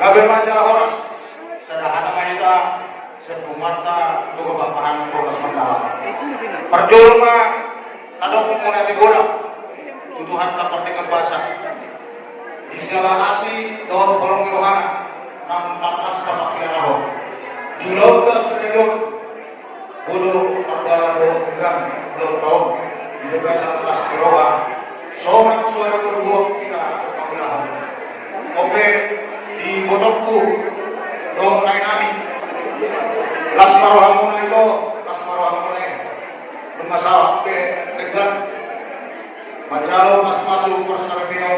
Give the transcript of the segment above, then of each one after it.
Kabeh majalah Horas sadahana mayita sebumata dugo papahan Polres Mandala. Perjulma kadang kumuna diguna tuduhan takot dengan bahasa. Istilah asli doon kolong irohana ng takas kapakilanaho. Dilaw ka sa ngayon bulo pagdala doon hanggang bulang taon. Dito ka sa takas iroha. So nagsuara ko buwag kita kapakilanaho. Ope di botokku doon kay namin. Las marohan muna ito. Las marohan muna eh. Lumasawak ke neglan. Majalo mas masuk persarapio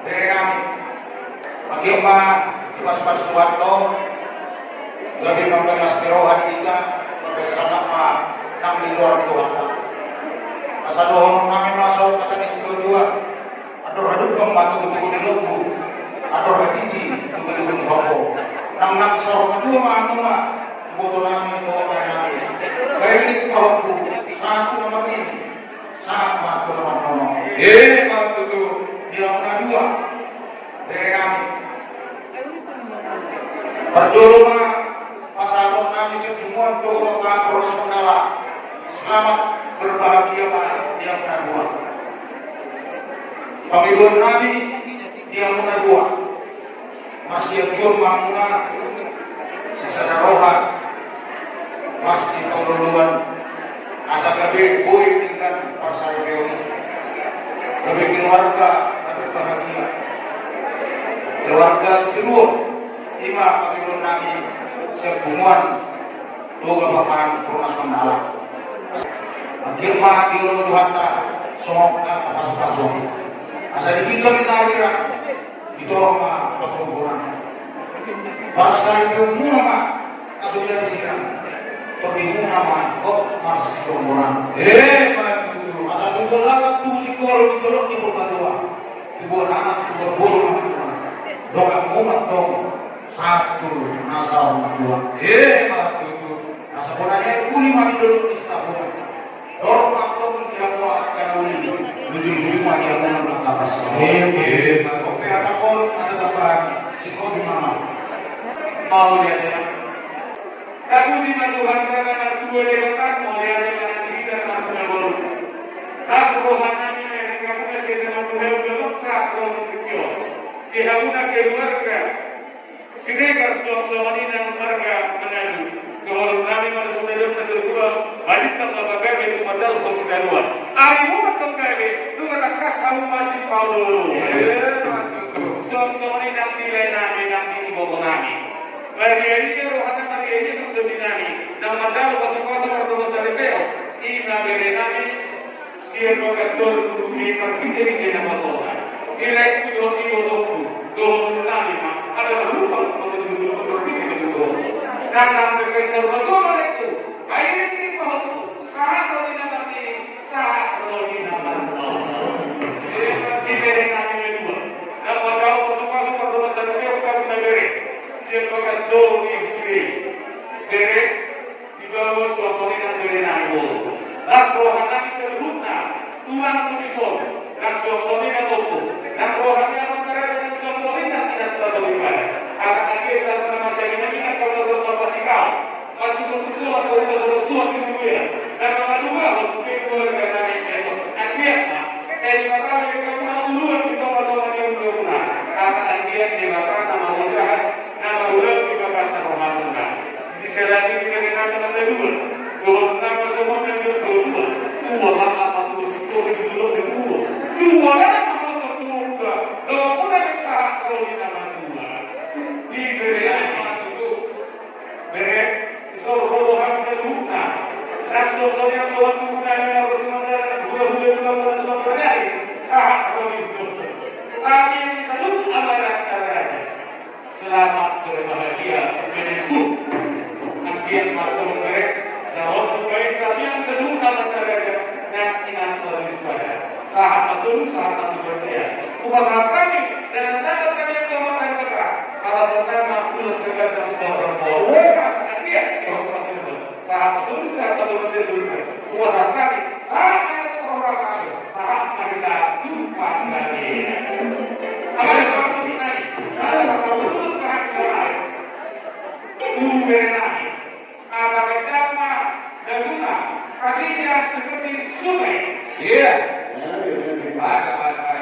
dari kami. Bagi apa pas-pas buat lo lebih membelas kirohan kita bersama apa 6 di luar Tuhan. Asal dohon kami masuk kata di situ dua. Aduh pembantu tubuh di lubu. Aduh hatiji tubuh di hompo. Nang sorong dua manu mah butuh nami doa kami. Baik itu kalau satu nomor ini sama teman-teman. Waktu itu dia pernah dua dari kami. Perjulma pasalon kami semua doa Polres Mandala. Selamat berbahagia mana dia pernah dua. Panggilan Nabi dia pernah dua. Masih jur mamuna secara rohan masjid Toluluan asa gabe boy tingkat pasar reuni lebih keluarga lebih bahagia keluarga seluruh lima panggilan Nabi sebumuan doga papan Polres Mandala akhirnya diulang Tuhanta somok pas-pasong asa dikitar minawira ditolong mah perkumpulan pasar itu murah asunya di sini terbingung nama kok masih perkumpulan itu asal itu lalat tuh sikol ditolong di berbantua ibu anak itu berburu doa umat dong satu nasal dua itu asal bonanya kuli mah dulu di setahun dorong waktu dia buat karena ini lucu-lucu mah dia mau mengkapas oke ada kol ada tambahan sikol di mama mau lihat ya kamu di Tuhan karena dua lewatan mau lihat dengan tidak langsung baru kas rohananya yang kamu masih dengan Tuhan belum saat kamu kecil dihabuna keluarga sinegar suasana dan marga menadu kalau kami masuk dalam kedua balik tanpa bagai itu modal konsideruan ari mo matanggali dengan kasau masih Paulo suasana dan nilai namin ang ibogo namin bariya rohana bariya untuk dinami dan modal pasok-pasok atau saripeo ina bere namin siapa gator di perkiri di nama soha nilai itu doon namin adalah lupa untuk berpikir itu dan berkesan betul itu baik ini bahwa saat kalau tidak berarti saat kalau tidak berarti diberi kami dua dan pada pasuk-pasuk atau masyarakat kami beri siapa kacau ini beri di bawah suasana yang beri nanggu las rohana seluruhnya Tuhan tulisol dan suasana yang lupa dan rohana yang mengarah dan suasana yang tidak terasa beribadah asal akhirnya masyarakat ini akan berpatikau masih betul atau tidak sesuatu yang berbeda dan kedua mungkin keluarga kami itu akhirnya saya dikatakan yang kamu duluan di tempat-tempat yang berguna asal akhirnya dikatakan nama mudahan nama ulang di bahasa Romanuna di selagi kita dengan dulu bahwa nama semua yang berdua dua lama tuh dulu dua lama dua kalau pun ada saat kalau di nama dua diberi beri Tuhan seduhna Rasul yang Tuhan menggunakan Rasulullah bulan-bulan berdari saat kami tapi disebut amalan raja selamat berbahagia menempuh nantian masuk mereka jawab baik kalian seduhna raja dan ingat beribadah saat masuk saat masuk berdaya upasaha kami dan tanda kami yang kemakan mereka kalau pertama tulus kepada sebuah saat masuk saat masuk berdaya upasaha kami saat orang kami saat kita jumpa lagi apa yang kamu sini ada masalah tulus berenang. Ada betapa laguna, kasihnya seperti sungai. Iya. Baik.